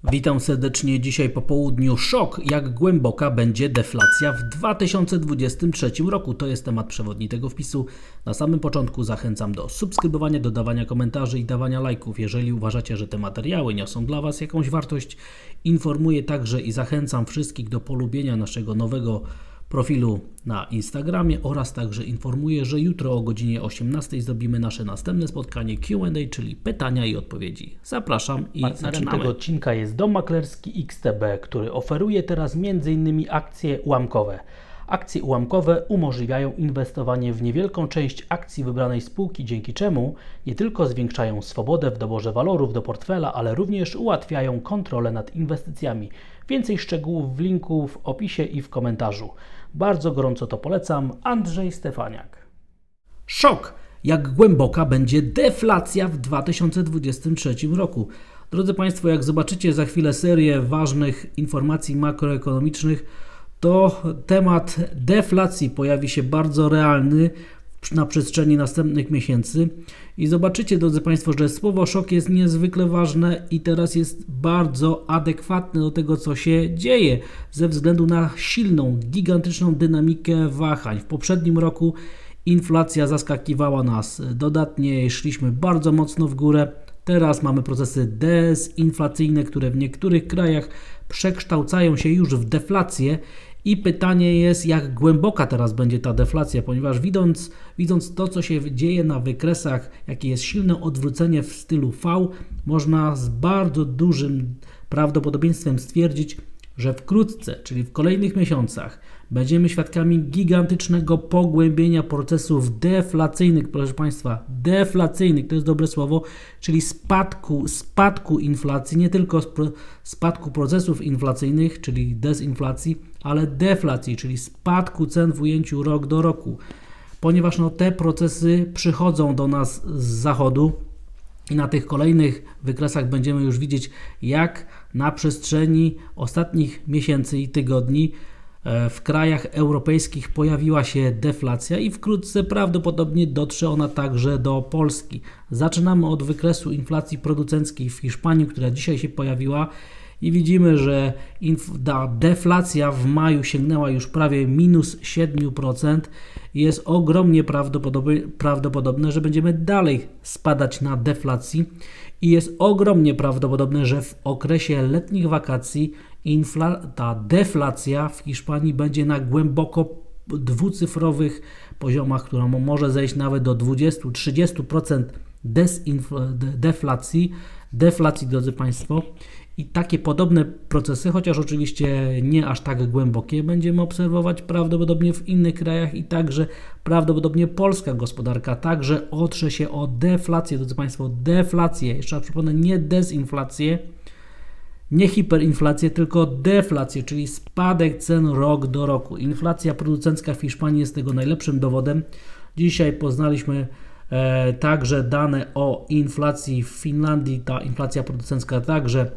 Witam serdecznie. Dzisiaj po południu szok, jak głęboka będzie deflacja w 2023 roku. To jest temat przewodni tego wpisu. Na samym początku zachęcam do subskrybowania, dodawania komentarzy i dawania lajków. Jeżeli uważacie, że te materiały niosą dla Was jakąś wartość, informuję także i zachęcam wszystkich do polubienia naszego nowego profilu na Instagramie oraz także informuję, że jutro o godzinie 18 zrobimy nasze następne spotkanie Q&A, czyli pytania i odpowiedzi. Zapraszam i zaczynamy. Tego odcinka jest Dom Maklerski XTB, który oferuje teraz m.in. akcje ułamkowe. Akcje ułamkowe umożliwiają inwestowanie w niewielką część akcji wybranej spółki, dzięki czemu nie tylko zwiększają swobodę w doborze walorów do portfela, ale również ułatwiają kontrolę nad inwestycjami. Więcej szczegółów w linku w opisie i w komentarzu. Bardzo gorąco to polecam. Andrzej Stefaniak. Szok, jak głęboka będzie deflacja w 2023 roku. Drodzy Państwo, jak zobaczycie za chwilę serię ważnych informacji makroekonomicznych, to temat deflacji pojawi się bardzo realny na przestrzeni następnych miesięcy i zobaczycie, drodzy Państwo, że słowo szok jest niezwykle ważne i teraz jest bardzo adekwatne do tego, co się dzieje ze względu na silną, gigantyczną dynamikę wahań. W poprzednim roku inflacja zaskakiwała nas dodatnie, szliśmy bardzo mocno w górę. Teraz mamy procesy dezinflacyjne, które w niektórych krajach przekształcają się już w deflację i pytanie jest, jak głęboka teraz będzie ta deflacja, ponieważ widząc to, co się dzieje na wykresach, jakie jest silne odwrócenie w stylu V, można z bardzo dużym prawdopodobieństwem stwierdzić, że wkrótce, czyli w kolejnych miesiącach, będziemy świadkami gigantycznego pogłębienia procesów deflacyjnych, proszę Państwa, deflacyjnych, to jest dobre słowo, czyli spadku inflacji, nie tylko spadku procesów inflacyjnych, czyli dezinflacji, ale deflacji, czyli spadku cen w ujęciu rok do roku, ponieważ te procesy przychodzą do nas z zachodu. I na tych kolejnych wykresach będziemy już widzieć, jak na przestrzeni ostatnich miesięcy i tygodni w krajach europejskich pojawiła się deflacja i wkrótce prawdopodobnie dotrze ona także do Polski. Zaczynamy od wykresu inflacji producenckiej w Hiszpanii, która dzisiaj się pojawiła i widzimy, że deflacja w maju sięgnęła już prawie minus 7%. Jest ogromnie prawdopodobne, że będziemy dalej spadać na deflacji i jest ogromnie prawdopodobne, że w okresie letnich wakacji ta deflacja w Hiszpanii będzie na głęboko dwucyfrowych poziomach, która może zejść nawet do 20-30% deflacji, drodzy Państwo. I takie podobne procesy, chociaż oczywiście nie aż tak głębokie, będziemy obserwować prawdopodobnie w innych krajach i także prawdopodobnie polska gospodarka także otrze się o deflację, drodzy Państwo, deflację. Jeszcze raz przypomnę, nie dezinflację, nie hiperinflację, tylko deflację, czyli spadek cen rok do roku. Inflacja producencka w Hiszpanii jest tego najlepszym dowodem. Dzisiaj poznaliśmy także dane o inflacji w Finlandii. Ta inflacja producencka także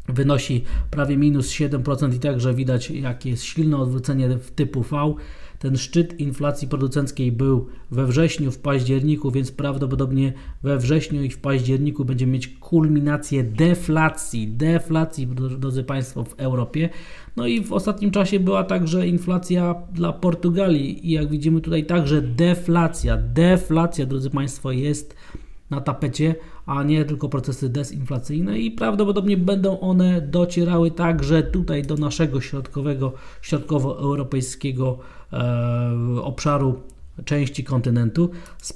wynosi prawie minus 7% i także widać, jakie jest silne odwrócenie w typu V. Ten szczyt inflacji producenckiej był we wrześniu, w październiku, więc prawdopodobnie we wrześniu i w październiku będziemy mieć kulminację deflacji, drodzy Państwo, w Europie. No i w ostatnim czasie była także inflacja dla Portugalii i jak widzimy tutaj także deflacja, drodzy Państwo, jest na tapecie, a nie tylko procesy dezinflacyjne i prawdopodobnie będą one docierały także tutaj do naszego środkowoeuropejskiego obszaru części kontynentu z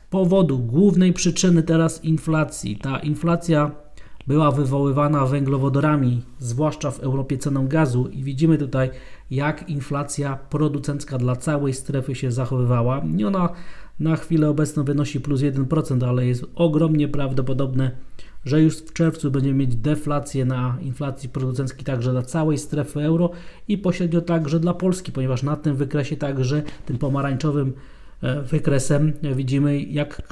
powodu głównej przyczyny teraz inflacji. Ta inflacja była wywoływana węglowodorami, zwłaszcza w Europie ceną gazu i widzimy tutaj, jak inflacja producencka dla całej strefy się zachowywała. I ona na chwilę obecną wynosi plus 1%, ale jest ogromnie prawdopodobne, że już w czerwcu będziemy mieć deflację na inflacji producenckiej także dla całej strefy euro i pośrednio także dla Polski, ponieważ na tym wykresie także, tym pomarańczowym wykresem widzimy, jak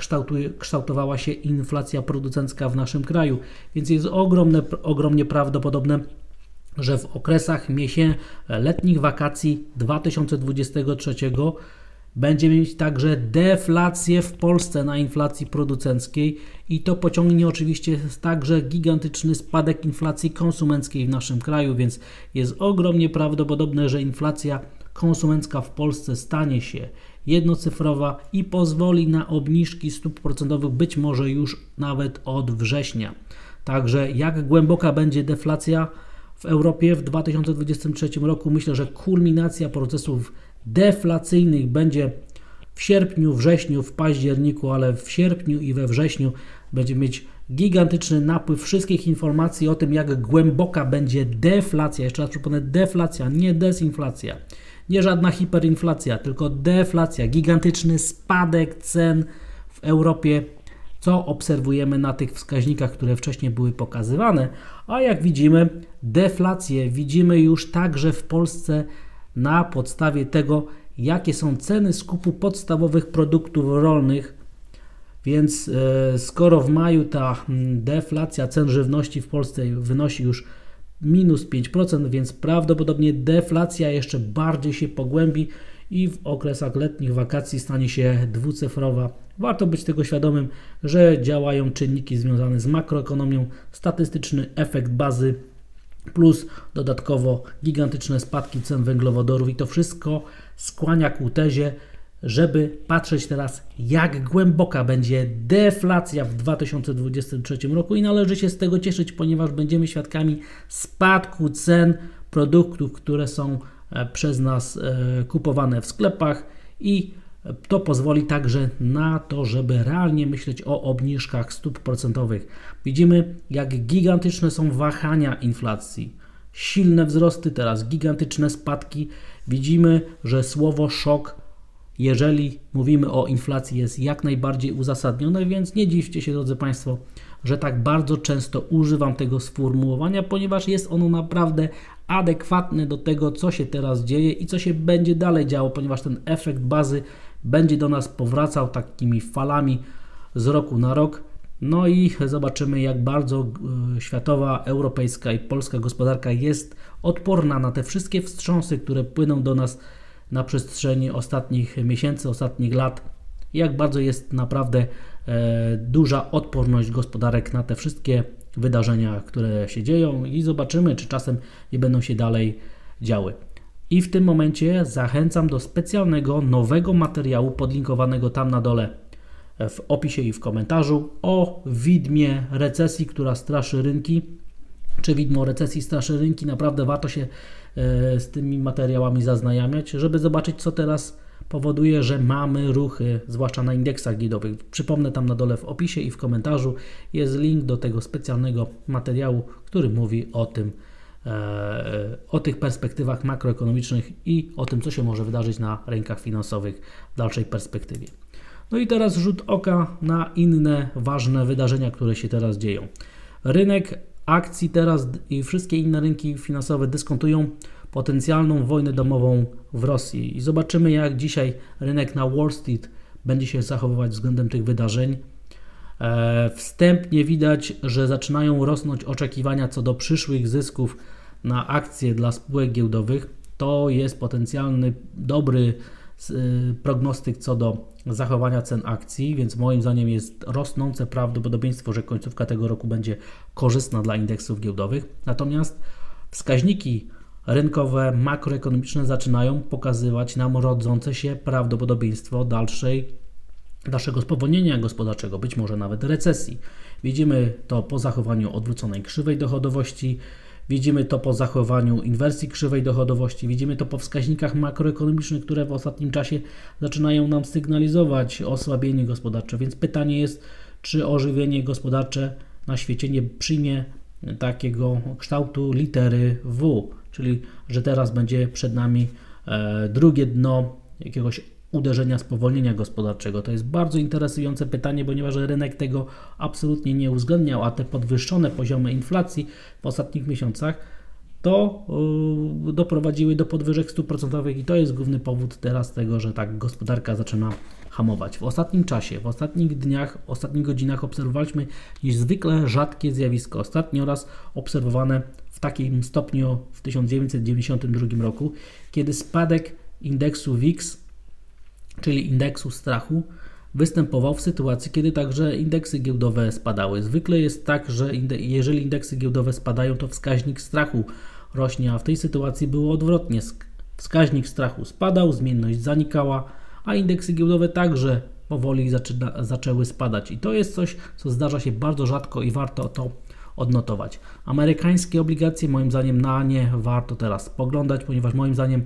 kształtowała się inflacja producencka w naszym kraju, więc jest ogromnie prawdopodobne, że w okresach letnich wakacji 2023 Będziemy mieć także deflację w Polsce na inflacji producenckiej i to pociągnie oczywiście także gigantyczny spadek inflacji konsumenckiej w naszym kraju, więc jest ogromnie prawdopodobne, że inflacja konsumencka w Polsce stanie się jednocyfrowa i pozwoli na obniżki stóp procentowych być może już nawet od września. Także jak głęboka będzie deflacja w Europie w 2023 roku? Myślę, że kulminacja procesów deflacyjnych będzie w sierpniu, wrześniu, w październiku, ale w sierpniu i we wrześniu będziemy mieć gigantyczny napływ wszystkich informacji o tym, jak głęboka będzie deflacja. Jeszcze raz przypomnę, deflacja, nie desinflacja. Nie żadna hiperinflacja, tylko deflacja, gigantyczny spadek cen w Europie, co obserwujemy na tych wskaźnikach, które wcześniej były pokazywane. A jak widzimy, deflację widzimy już także w Polsce na podstawie tego, jakie są ceny skupu podstawowych produktów rolnych. Więc skoro w maju ta deflacja cen żywności w Polsce wynosi już minus 5%, więc prawdopodobnie deflacja jeszcze bardziej się pogłębi i w okresach letnich wakacji stanie się dwucyfrowa. Warto być tego świadomym, że działają czynniki związane z makroekonomią, statystyczny efekt bazy plus dodatkowo gigantyczne spadki cen węglowodorów i to wszystko skłania ku tezie, żeby patrzeć teraz, jak głęboka będzie deflacja w 2023 roku i należy się z tego cieszyć, ponieważ będziemy świadkami spadku cen produktów, które są przez nas kupowane w sklepach i to pozwoli także na to, żeby realnie myśleć o obniżkach stóp procentowych. Widzimy, jak gigantyczne są wahania inflacji. Silne wzrosty, teraz gigantyczne spadki. Widzimy, że słowo szok, jeżeli mówimy o inflacji, jest jak najbardziej uzasadnione, więc nie dziwcie się, drodzy Państwo, że tak bardzo często używam tego sformułowania, ponieważ jest ono naprawdę adekwatne do tego, co się teraz dzieje i co się będzie dalej działo, ponieważ ten efekt bazy będzie do nas powracał takimi falami z roku na rok. No i zobaczymy, jak bardzo światowa, europejska i polska gospodarka jest odporna na te wszystkie wstrząsy, które płyną do nas na przestrzeni ostatnich miesięcy, ostatnich lat. Jak bardzo jest naprawdę duża odporność gospodarek na te wszystkie wydarzenia, które się dzieją i zobaczymy, czy czasem nie będą się dalej działy. I w tym momencie zachęcam do specjalnego, nowego materiału podlinkowanego tam na dole w opisie i w komentarzu o widmie recesji, która straszy rynki. Czy widmo recesji straszy rynki? Naprawdę warto się z tymi materiałami zaznajamiać, żeby zobaczyć, co teraz powoduje, że mamy ruchy, zwłaszcza na indeksach giełdowych. Przypomnę, tam na dole w opisie i w komentarzu jest link do tego specjalnego materiału, który mówi o tym, o tych perspektywach makroekonomicznych i o tym, co się może wydarzyć na rynkach finansowych w dalszej perspektywie. No i teraz rzut oka na inne ważne wydarzenia, które się teraz dzieją. Rynek akcji teraz i wszystkie inne rynki finansowe dyskontują potencjalną wojnę domową w Rosji i zobaczymy, jak dzisiaj rynek na Wall Street będzie się zachowywać względem tych wydarzeń. Wstępnie widać, że zaczynają rosnąć oczekiwania co do przyszłych zysków na akcje dla spółek giełdowych. To jest potencjalny dobry prognostyk co do zachowania cen akcji, więc moim zdaniem jest rosnące prawdopodobieństwo, że końcówka tego roku będzie korzystna dla indeksów giełdowych. Natomiast wskaźniki rynkowe, makroekonomiczne zaczynają pokazywać nam rodzące się prawdopodobieństwo dalszego spowolnienia gospodarczego, być może nawet recesji. Widzimy to po zachowaniu odwróconej krzywej dochodowości, widzimy to po zachowaniu inwersji krzywej dochodowości, widzimy to po wskaźnikach makroekonomicznych, które w ostatnim czasie zaczynają nam sygnalizować osłabienie gospodarcze. Więc pytanie jest, czy ożywienie gospodarcze na świecie nie przyjmie takiego kształtu litery W, czyli że teraz będzie przed nami drugie dno jakiegoś uderzenia, spowolnienia gospodarczego. To jest bardzo interesujące pytanie, ponieważ rynek tego absolutnie nie uwzględniał, a te podwyższone poziomy inflacji w ostatnich miesiącach to doprowadziły do podwyżek stóp procentowych i to jest główny powód teraz tego, że tak gospodarka zaczyna hamować. W ostatnim czasie, w ostatnich dniach, w ostatnich godzinach obserwowaliśmy niezwykle rzadkie zjawisko. Ostatnio raz obserwowane w takim stopniu w 1992 roku, kiedy spadek indeksu WIX czyli indeksu strachu, występował w sytuacji, kiedy także indeksy giełdowe spadały. Zwykle jest tak, że jeżeli indeksy giełdowe spadają, to wskaźnik strachu rośnie, a w tej sytuacji było odwrotnie. Wskaźnik strachu spadał, zmienność zanikała, a indeksy giełdowe także powoli zaczęły spadać. I to jest coś, co zdarza się bardzo rzadko i warto to odnotować. Amerykańskie obligacje, moim zdaniem, na nie warto teraz spoglądać, ponieważ moim zdaniem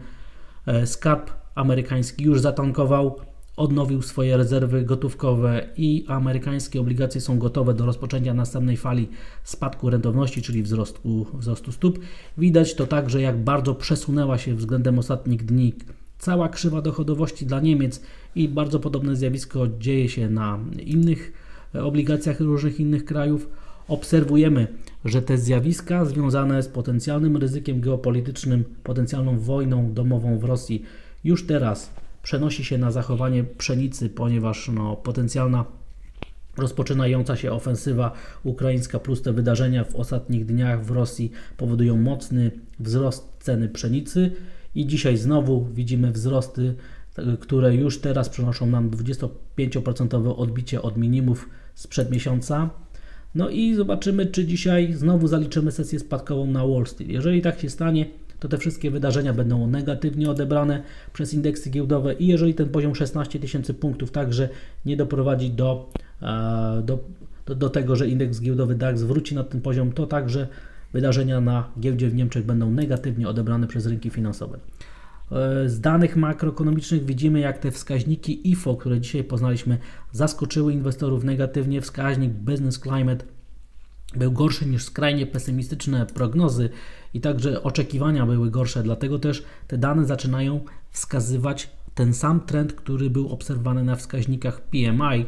skarb amerykański już zatankował, odnowił swoje rezerwy gotówkowe i amerykańskie obligacje są gotowe do rozpoczęcia następnej fali spadku rentowności, czyli wzrostu stóp. Widać to także, jak bardzo przesunęła się względem ostatnich dni cała krzywa dochodowości dla Niemiec i bardzo podobne zjawisko dzieje się na innych obligacjach różnych innych krajów. Obserwujemy, że te zjawiska związane z potencjalnym ryzykiem geopolitycznym, potencjalną wojną domową w Rosji już teraz przenosi się na zachowanie pszenicy, ponieważ potencjalna rozpoczynająca się ofensywa ukraińska plus te wydarzenia w ostatnich dniach w Rosji powodują mocny wzrost ceny pszenicy i dzisiaj znowu widzimy wzrosty, które już teraz przynoszą nam 25% odbicie od minimów sprzed miesiąca. No i zobaczymy, czy dzisiaj znowu zaliczymy sesję spadkową na Wall Street. Jeżeli tak się stanie, to te wszystkie wydarzenia będą negatywnie odebrane przez indeksy giełdowe i jeżeli ten poziom 16 tysięcy punktów także nie doprowadzi do tego, że indeks giełdowy DAX wróci na ten poziom, to także wydarzenia na giełdzie w Niemczech będą negatywnie odebrane przez rynki finansowe. Z danych makroekonomicznych widzimy, jak te wskaźniki IFO, które dzisiaj poznaliśmy, zaskoczyły inwestorów negatywnie. Wskaźnik Business Climate był gorszy niż skrajnie pesymistyczne prognozy i także oczekiwania były gorsze, dlatego też te dane zaczynają wskazywać ten sam trend, który był obserwowany na wskaźnikach PMI.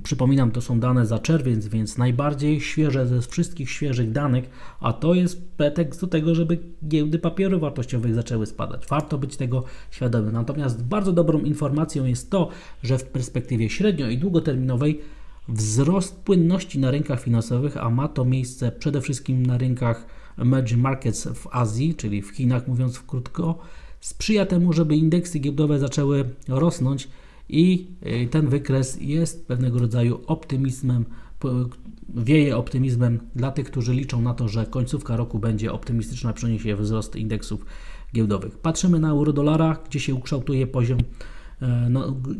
Przypominam, to są dane za czerwiec, więc najbardziej świeże ze wszystkich świeżych danych, a to jest pretekst do tego, żeby giełdy papierów wartościowych zaczęły spadać. Warto być tego świadomym. Natomiast bardzo dobrą informacją jest to, że w perspektywie średnio- i długoterminowej wzrost płynności na rynkach finansowych, a ma to miejsce przede wszystkim na rynkach emerging markets w Azji, czyli w Chinach, mówiąc krótko, sprzyja temu, żeby indeksy giełdowe zaczęły rosnąć i ten wykres jest pewnego rodzaju optymizmem, wieje optymizmem dla tych, którzy liczą na to, że końcówka roku będzie optymistyczna, przyniesie wzrost indeksów giełdowych. Patrzymy na euro-dolara, gdzie się ukształtuje poziom,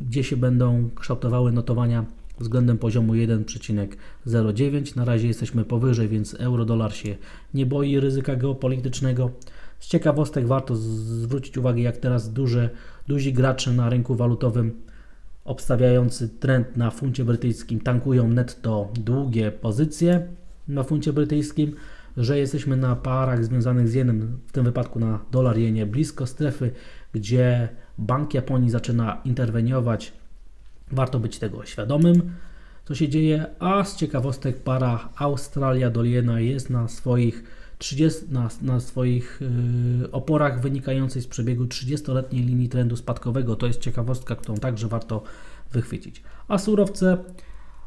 gdzie się będą kształtowały notowania względem poziomu 1,09. Na razie jesteśmy powyżej, więc euro-dolar się nie boi ryzyka geopolitycznego. Z ciekawostek warto zwrócić uwagę, jak teraz duzi gracze na rynku walutowym obstawiający trend na funcie brytyjskim tankują netto długie pozycje na funcie brytyjskim, że jesteśmy na parach związanych z jenem, w tym wypadku na dolar-jenie, blisko strefy, gdzie Bank Japonii zaczyna interweniować. Warto być tego świadomym, co się dzieje, a z ciekawostek para Australia do jena jest na swoich oporach wynikającej z przebiegu 30-letniej linii trendu spadkowego. To jest ciekawostka, którą także warto wychwycić. A surowce,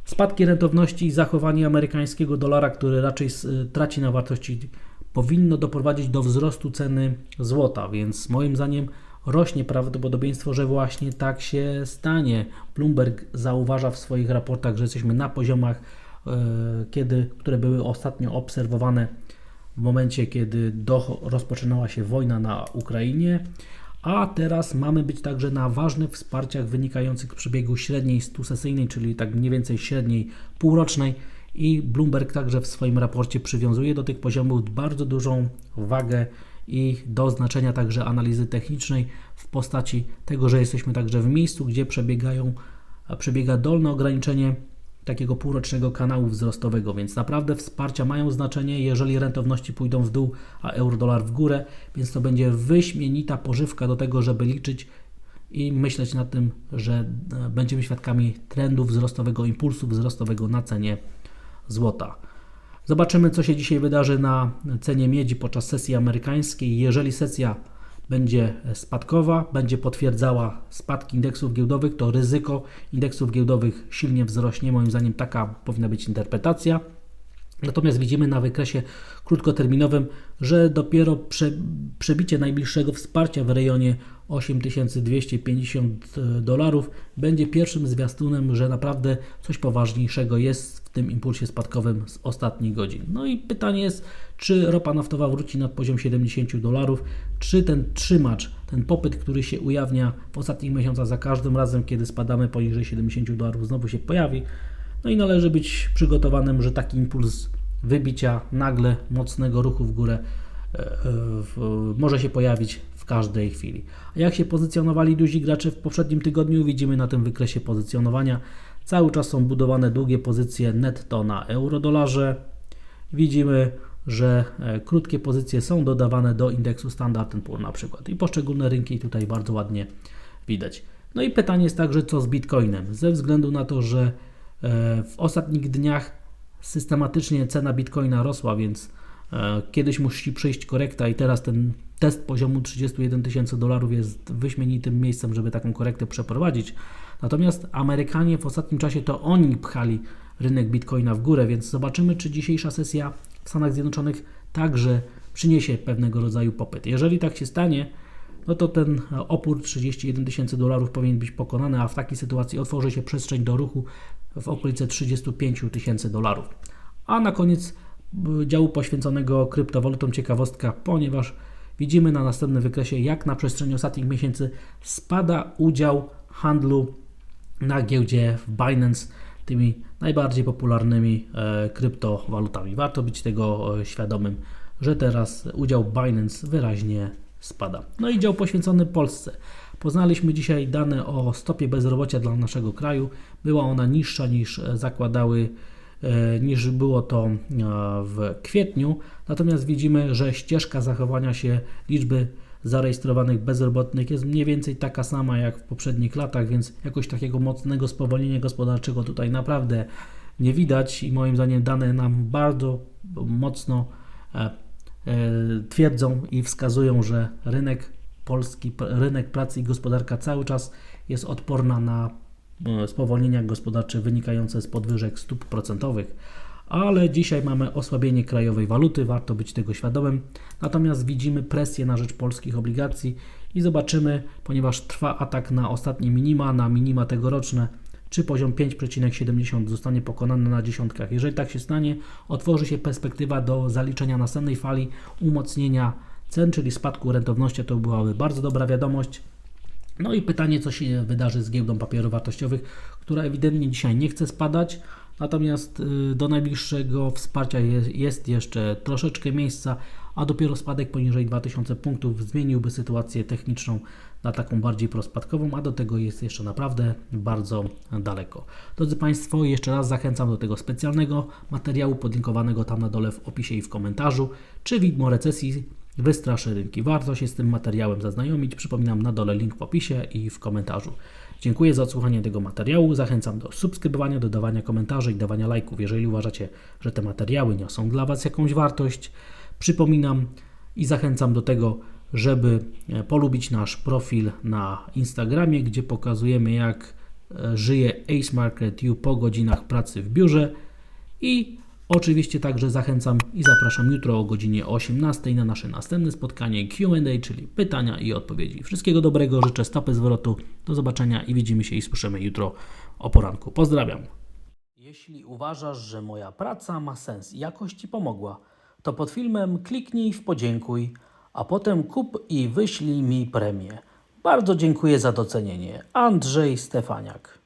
spadki rentowności i zachowanie amerykańskiego dolara, który raczej traci na wartości, powinno doprowadzić do wzrostu ceny złota, więc moim zdaniem rośnie prawdopodobieństwo, że właśnie tak się stanie. Bloomberg zauważa w swoich raportach, że jesteśmy na poziomach, które były ostatnio obserwowane w momencie, kiedy rozpoczynała się wojna na Ukrainie, a teraz mamy być także na ważnych wsparciach wynikających z przebiegu średniej stusesyjnej, czyli tak mniej więcej średniej półrocznej, i Bloomberg także w swoim raporcie przywiązuje do tych poziomów bardzo dużą wagę i do znaczenia także analizy technicznej w postaci tego, że jesteśmy także w miejscu, gdzie przebiega dolne ograniczenie takiego półrocznego kanału wzrostowego, więc naprawdę wsparcia mają znaczenie, jeżeli rentowności pójdą w dół, a euro-dolar w górę, więc to będzie wyśmienita pożywka do tego, żeby liczyć i myśleć nad tym, że będziemy świadkami trendu wzrostowego, impulsu wzrostowego na cenie złota. Zobaczymy, co się dzisiaj wydarzy na cenie miedzi podczas sesji amerykańskiej. Jeżeli sesja będzie spadkowa, będzie potwierdzała spadki indeksów giełdowych, to ryzyko indeksów giełdowych silnie wzrośnie. Moim zdaniem taka powinna być interpretacja. Natomiast widzimy na wykresie krótkoterminowym, że dopiero przebicie najbliższego wsparcia w rejonie $8250 będzie pierwszym zwiastunem, że naprawdę coś poważniejszego jest w tym impulsie spadkowym z ostatnich godzin. No i pytanie jest, czy ropa naftowa wróci nad poziom $70, czy ten trzymacz, ten popyt, który się ujawnia w ostatnich miesiącach za każdym razem, kiedy spadamy poniżej $70, znowu się pojawi. No i należy być przygotowanym, że taki impuls wybicia nagle mocnego ruchu w górę może się pojawić w każdej chwili. A jak się pozycjonowali duzi gracze w poprzednim tygodniu, widzimy na tym wykresie pozycjonowania. Cały czas są budowane długie pozycje netto na euro-dolarze. Widzimy, że krótkie pozycje są dodawane do indeksu Standard & Poor's na przykład i poszczególne rynki tutaj bardzo ładnie widać. No i pytanie jest także, co z Bitcoinem, ze względu na to, że w ostatnich dniach systematycznie cena Bitcoina rosła, więc kiedyś musi przyjść korekta i teraz ten test poziomu $31,000 jest wyśmienitym miejscem, żeby taką korektę przeprowadzić. Natomiast Amerykanie w ostatnim czasie to oni pchali rynek Bitcoina w górę, więc zobaczymy, czy dzisiejsza sesja w Stanach Zjednoczonych także przyniesie pewnego rodzaju popyt. Jeżeli tak się stanie, no to ten opór $31,000 powinien być pokonany, a w takiej sytuacji otworzy się przestrzeń do ruchu w okolice $35,000. A na koniec działu poświęconego kryptowalutom ciekawostka, ponieważ widzimy na następnym wykresie, jak na przestrzeni ostatnich miesięcy spada udział handlu na giełdzie w Binance tymi najbardziej popularnymi kryptowalutami. Warto być tego świadomym, że teraz udział Binance wyraźnie spada. No i dział poświęcony Polsce. Poznaliśmy dzisiaj dane o stopie bezrobocia dla naszego kraju. Była ona niższa niż było to w kwietniu. Natomiast widzimy, że ścieżka zachowania się liczby zarejestrowanych bezrobotnych jest mniej więcej taka sama jak w poprzednich latach, więc jakoś takiego mocnego spowolnienia gospodarczego tutaj naprawdę nie widać i moim zdaniem dane nam bardzo mocno twierdzą i wskazują, że rynek polski, rynek pracy i gospodarka cały czas jest odporna na spowolnienia gospodarcze wynikające z podwyżek stóp procentowych, ale dzisiaj mamy osłabienie krajowej waluty, warto być tego świadomym, natomiast widzimy presję na rzecz polskich obligacji i zobaczymy, ponieważ trwa atak na ostatnie minima, na minima tegoroczne, czy poziom 5,70 zostanie pokonany na dziesiątkach. Jeżeli tak się stanie, otworzy się perspektywa do zaliczenia następnej fali umocnienia cen, czyli spadku rentowności, to byłaby bardzo dobra wiadomość. No i pytanie, co się wydarzy z giełdą papierów wartościowych, która ewidentnie dzisiaj nie chce spadać, natomiast do najbliższego wsparcia jest jeszcze troszeczkę miejsca, a dopiero spadek poniżej 2000 punktów zmieniłby sytuację techniczną na taką bardziej prospadkową, a do tego jest jeszcze naprawdę bardzo daleko. Drodzy Państwo, jeszcze raz zachęcam do tego specjalnego materiału podlinkowanego tam na dole w opisie i w komentarzu, czy widmo recesji wystraszy rynki. Warto się z tym materiałem zaznajomić. Przypominam, na dole link w opisie i w komentarzu. Dziękuję za odsłuchanie tego materiału. Zachęcam do subskrybowania, dodawania komentarzy i dawania lajków, jeżeli uważacie, że te materiały niosą dla Was jakąś wartość. Przypominam i zachęcam do tego, żeby polubić nasz profil na Instagramie, gdzie pokazujemy, jak żyje Ace Market U po godzinach pracy w biurze i oczywiście także zachęcam i zapraszam jutro o godzinie 18 na nasze następne spotkanie Q&A, czyli pytania i odpowiedzi. Wszystkiego dobrego, życzę stopy zwrotu, do zobaczenia i widzimy się i słyszymy jutro o poranku. Pozdrawiam. Jeśli uważasz, że moja praca ma sens i jakoś Ci pomogła, to pod filmem kliknij w podziękuj, a potem kup i wyślij mi premię. Bardzo dziękuję za docenienie. Andrzej Stefaniak.